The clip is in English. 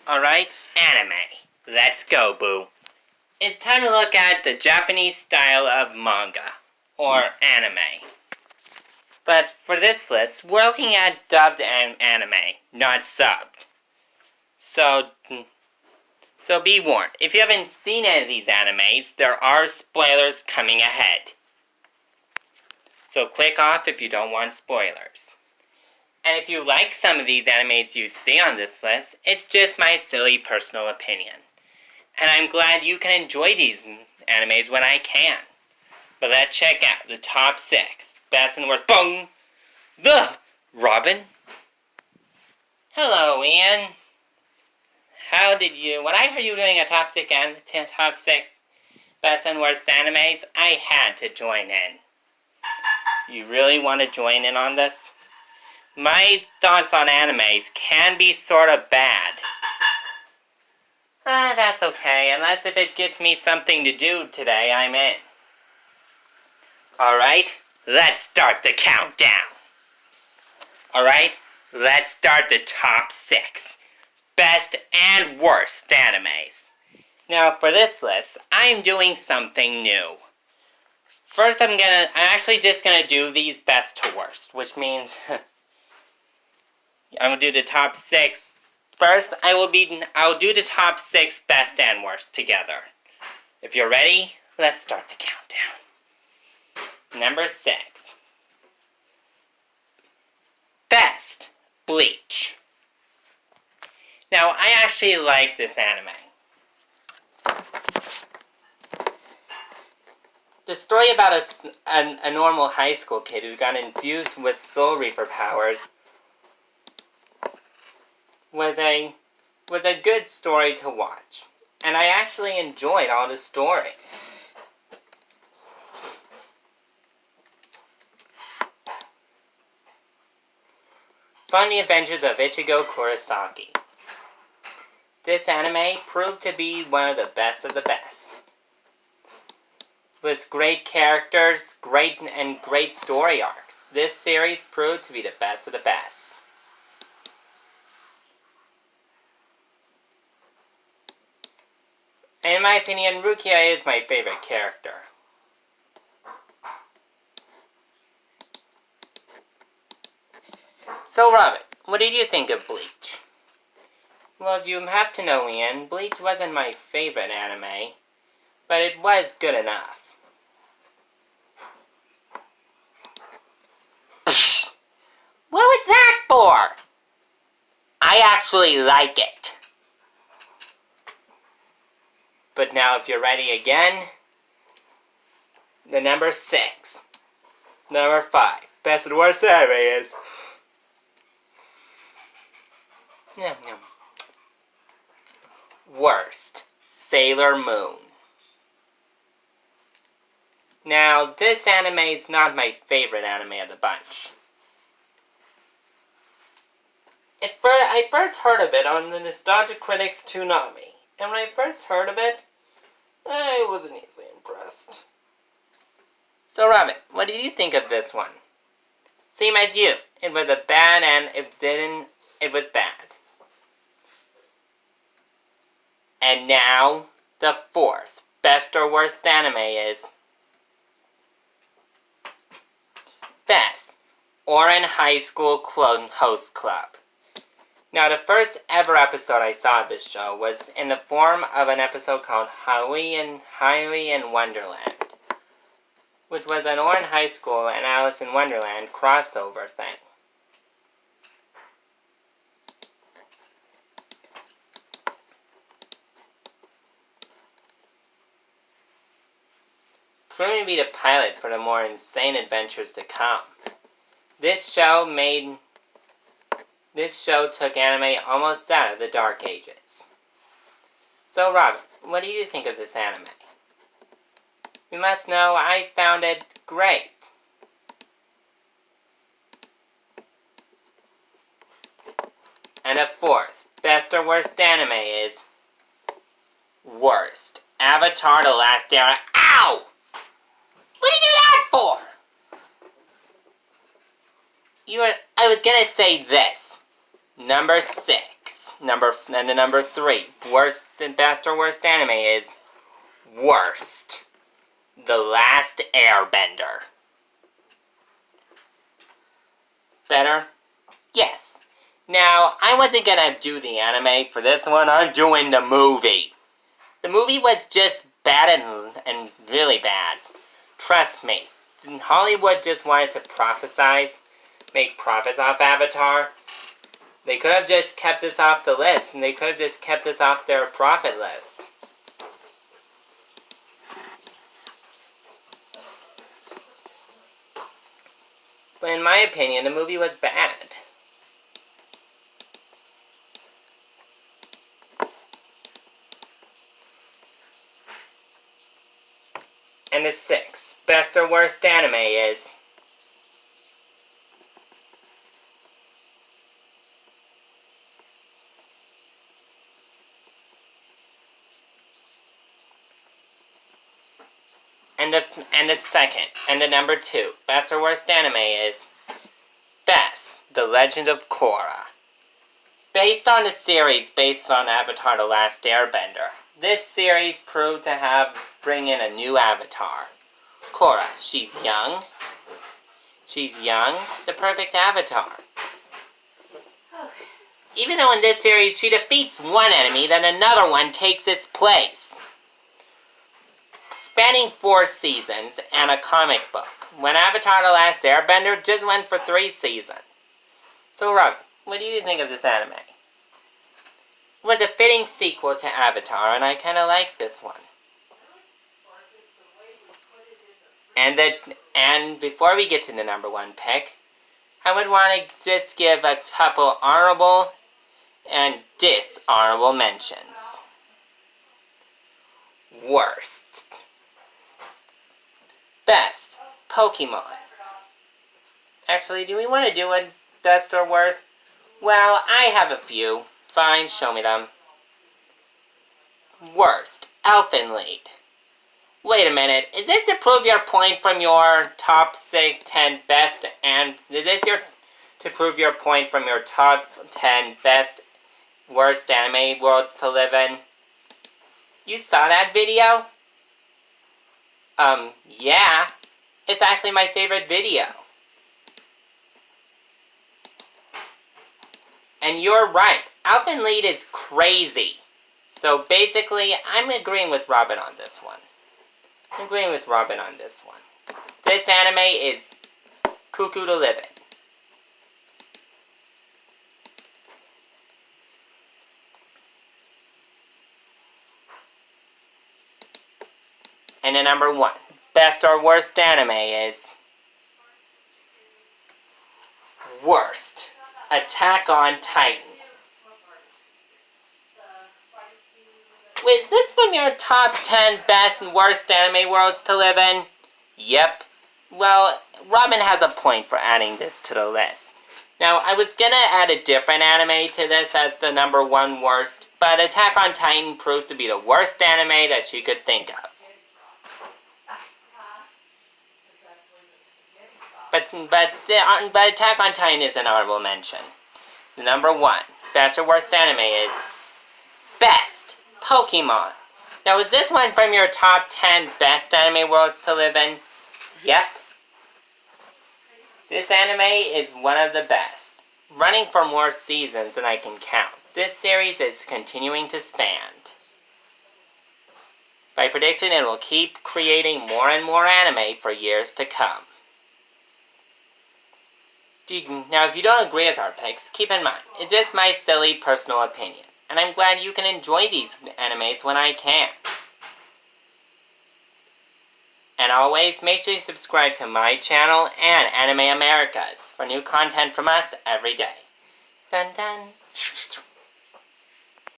Alright, anime. Let's go, boo. It's time to look at the Japanese style of manga, or anime. But for this list, we're looking at dubbed anime, not subbed. So be warned, if you haven't seen any of these animes, there are spoilers coming ahead. So click off if you don't want spoilers. And if you like some of these animes you see on this list, it's just my silly personal opinion. And I'm glad you can enjoy these animes when I can. But let's check out the top 6. Best and worst. Boom! Robin? Hello, Ian. When I heard you doing a top 6 best and worst animes, I had to join in. You really want to join in on this? My thoughts on animes can be sort of bad. That's okay, unless if it gets me something to do today, I'm in. Alright, let's start the countdown. Alright, let's start the top 6. Best and worst animes. Now for this list, I'm doing something new. First I'm actually just gonna do these best to worst, which means I'm gonna do the top 6. First, I'll do the top 6 best and worst together. If you're ready, let's start the countdown. Number 6. Best, Bleach. Now, I actually like this anime. The story about a normal high school kid who got infused with Soul Reaper powers was a good story to watch. And I actually enjoyed all the story. Fun Adventures of Ichigo Kurosaki. This anime proved to be one of the best of the best. With great characters, great story arcs, this series proved to be the best of the best. In my opinion, Rukia is my favorite character. So Robin, what did you think of Bleach? Well, if you have to know, Ian, Bleach wasn't my favorite anime, but it was good enough. What was that for? I actually like it. But now if you're ready again, the number 6. Number 5. Best and worst anime is... Worst, Sailor Moon. Now, this anime is not my favorite anime of the bunch. I first heard of it on the Nostalgia Critics Toonami. And when I first heard of it, I wasn't easily impressed. So Robin, what did you think of this one? Same as you. It was a bad and it was bad. And now, the 4th best or worst anime is Best, Ouran High School Clone Host Club. Now, the first ever episode I saw of this show was in the form of an episode called Highway in Wonderland, which was an Ouran High School and Alice in Wonderland crossover thing. Proving to be the pilot for the more insane adventures to come. This show took anime almost out of the Dark Ages. So Robin, what do you think of this anime? You must know I found it great. And the 4th best or worst anime is Worst, Avatar: The Last Era. Ow! What did you do that for? I was gonna say this. Number 6. Number 3, worst and best or worst anime is worst. The Last Airbender. Better? Yes. Now, I wasn't gonna do the anime for this one, I'm doing the movie. The movie was just bad and really bad. Trust me. Hollywood just wanted to make profits off Avatar. They could have just kept this off the list, and they could have just kept this off their profit list. But in my opinion, the movie was bad. And the 6th, best or worst anime is and the second, and the number 2, best or worst anime is Best, The Legend of Korra. Based on the series based on Avatar The Last Airbender, this series proved to bring in a new avatar. Korra, she's young, the perfect avatar. Even though in this series she defeats one enemy, then another one takes its place. Spanning 4 seasons and a comic book, when Avatar The Last Airbender just went for 3 seasons. So Rob, what do you think of this anime? It was a fitting sequel to Avatar, and I kind of like this one. And before we get to the number 1 pick, I would want to just give a couple honorable and dishonorable mentions. Worst. Best, Pokemon. Actually, do we want to do a best or worst? Well, I have a few. Fine, show me them. Worst, Elfenlied. Wait a minute, is this to prove your point from your top 10 best, and is this to prove your point from your top 10 best, worst anime worlds to live in? You saw that video? Yeah. It's actually my favorite video. And you're right. Elfenlied is crazy. So basically, I'm agreeing with Robin on this one. This anime is cuckoo to live in. And the number 1, best or worst anime is worst, Attack on Titan. Was this from your top 10 best and worst anime worlds to live in? Yep. Well, Robin has a point for adding this to the list. Now, I was gonna add a different anime to this as the number 1 worst, but Attack on Titan proved to be the worst anime that she could think of. But Attack on Titan is an honorable mention. The number 1, best or worst anime is Best, Pokemon. Now, is this one from your top 10 best anime worlds to live in? Yep. This anime is one of the best, running for more seasons than I can count. This series is continuing to expand. By prediction, it will keep creating more and more anime for years to come. Now, if you don't agree with our picks, keep in mind, it's just my silly personal opinion, and I'm glad you can enjoy these animes when I can. And always, make sure you subscribe to my channel and Anime Americas for new content from us every day. Dun dun!